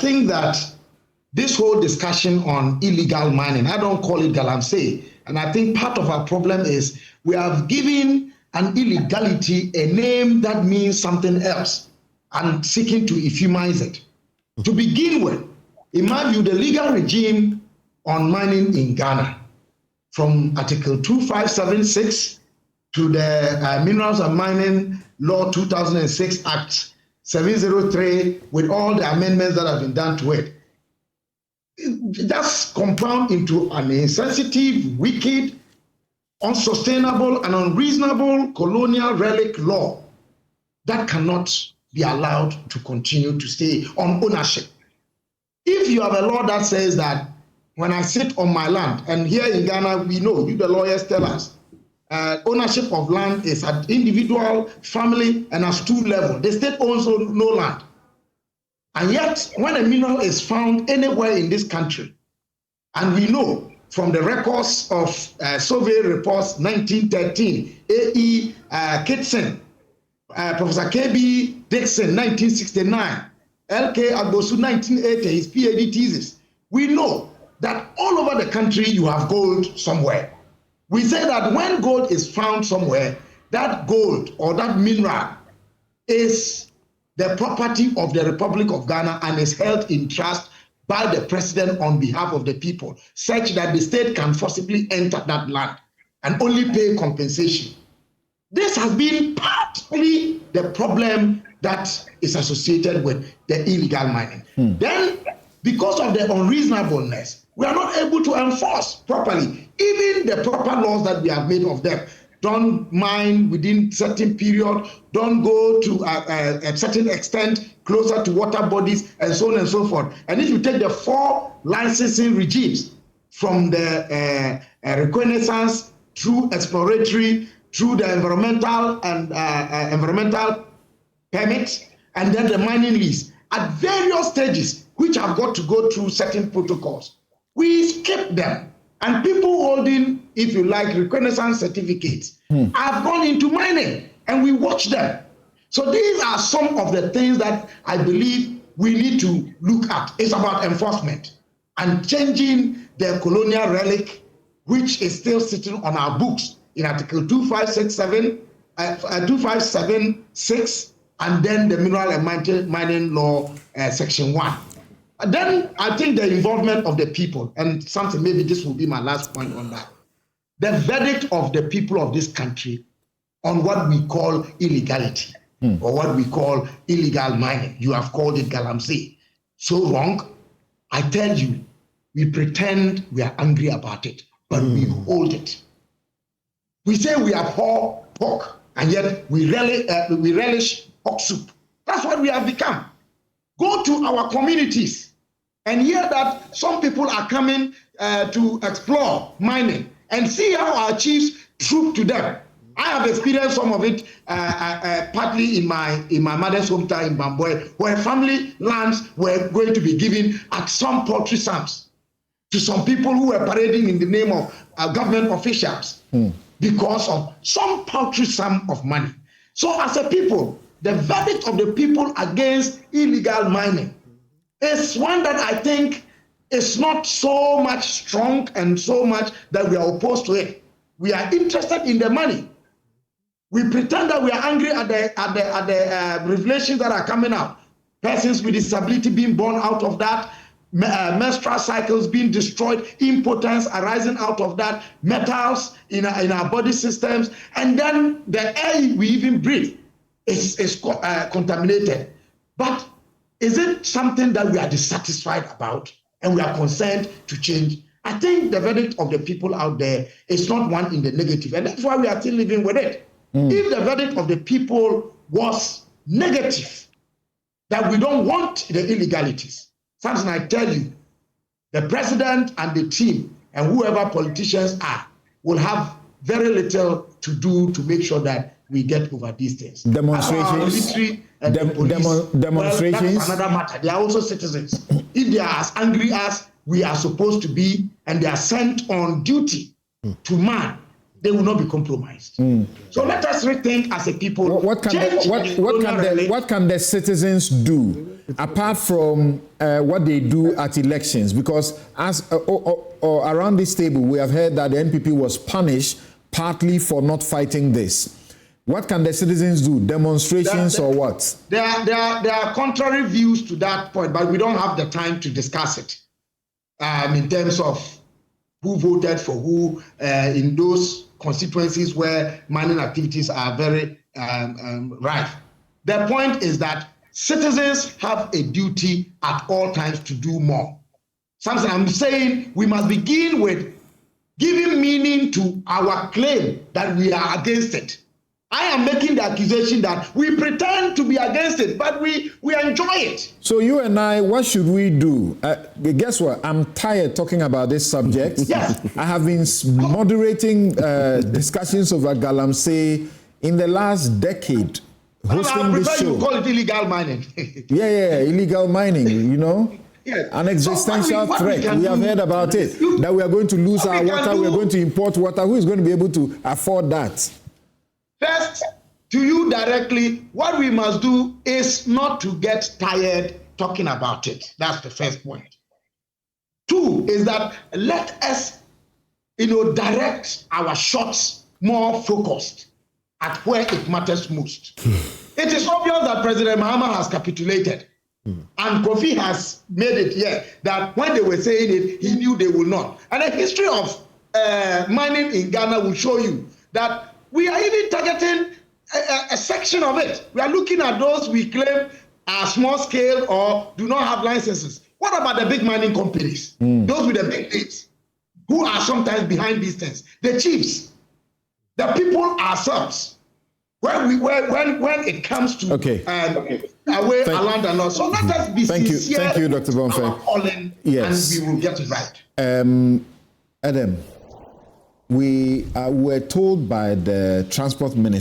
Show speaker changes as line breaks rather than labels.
think that this whole discussion on illegal mining, I don't call it Galamsey, and I think part of our problem is we have given an illegality a name that means something else and seeking to euphemize it. To begin with, in my view, the legal regime on mining in Ghana, from Article 2576 to the Minerals and Mining Law 2006 Act 703, with all the amendments that have been done to it, that's compound into an insensitive, wicked, unsustainable, and unreasonable colonial relic law that cannot be allowed to continue to stay on ownership. If you have a law that says that when I sit on my land, and here in Ghana, we know, you the lawyers tell us, ownership of land is at individual, family, and at two levels. The state owns no land. And yet, when a mineral is found anywhere in this country, and we know from the records of survey reports 1913, A.E. Kitson, Professor K.B. Dixon, 1969, L.K. Agbosu, 1980, his PhD thesis, we know that all over the country you have gold somewhere. We say that when gold is found somewhere, that gold or that mineral is the property of the Republic of Ghana and is held in trust by the president on behalf of the people, such that the state can forcibly enter that land and only pay compensation. This has been partly the problem that is associated with the illegal mining. Then, because of the unreasonableness, we are not able to enforce properly even the proper laws that we have made of them. Don't mine within certain period, don't go to a certain extent closer to water bodies, and so on and so forth. And if you take the 4 licensing regimes from the reconnaissance through exploratory, through the environmental and environmental permits, and then the mining lease at various stages, which have got to go through certain protocols, we skip them. And people holding, if you like, reconnaissance certificates have gone into mining, and we watch them. So these are some of the things that I believe we need to look at. It's about enforcement and changing the colonial relic, which is still sitting on our books in Article 2576, and then the Mineral and Mining Law, Section 1. And then I think the involvement of the people, and something, maybe this will be my last point on that. The verdict of the people of this country on what we call illegality or what we call illegal mining. You have called it Galamsey. So wrong. I tell you, we pretend we are angry about it, but we hold it. We say we abhor pork, and yet we relish pork soup. That's what we have become. Go to our communities and hear that some people are coming to explore mining, and see how our chiefs troop to them. I have experienced some of it partly in my mother's hometown in Bomfeh, where family lands were going to be given at some paltry sums to some people who were parading in the name of government officials because of some paltry sum of money. So as a people, the verdict of the people against illegal mining is one that I think is not so much strong and so much that we are opposed to it. We are interested in the money. We pretend that we are angry at the revelations that are coming out. Persons with disability being born out of that, menstrual cycles being destroyed, impotence arising out of that, metals in our body systems, and then the air we even breathe is contaminated. But is it something that we are dissatisfied about and we are concerned to change? I think the verdict of the people out there is not one in the negative, and that's why we are still living with it. If the verdict of the people was negative, that we don't want the illegalities, something I tell you, the president and the team and whoever politicians are will have very little to do to make sure that we get over these things.
Demonstrations.
Demonstrations. Well, that's another matter. They are also citizens. If they are as angry as we are supposed to be, and they are sent on duty to man, they will not be compromised. So let us rethink as a people.
What can the citizens do apart from what they do at elections, because as around this table, we have heard that the NPP was punished partly for not fighting this. What can the citizens do? Demonstrations or what?
There are contrary views to that point, but we don't have the time to discuss it in terms of who voted for who in those constituencies where mining activities are very rife. The point is that citizens have a duty at all times to do more. Something I'm saying we must begin with giving meaning to our claim that we are against it. I am making the accusation that we pretend to be against it, but we enjoy it.
So you and I, what should we do? Guess what? I'm tired talking about this subject.
Yes.
I have been moderating discussions over Galamsey in the last decade, hosting this show.
You call it illegal mining.
yeah, illegal mining, you know?
Yes.
An existential threat. We have heard about it, that we are going to lose our water, we are going to import water. Who is going to be able to afford that?
First, to you directly, what we must do is not to get tired talking about it. That's the first point. Two is that let us, direct our shots more focused at where it matters most. It is obvious that President Mahama has capitulated. And Kofi has made it clear that when they were saying it, he knew they would not. And the history of mining in Ghana will show you that we are even targeting a section of it. We are looking at those we claim are small scale or do not have licenses. What about the big mining companies? Those with the big names, who are sometimes behind these things? The chiefs, the people ourselves. When it comes to away around the law. So let us be sincere.
Thank you, Dr. Bomfeh.
Yes. And we will get it right.
Adam, we were told by the transport minister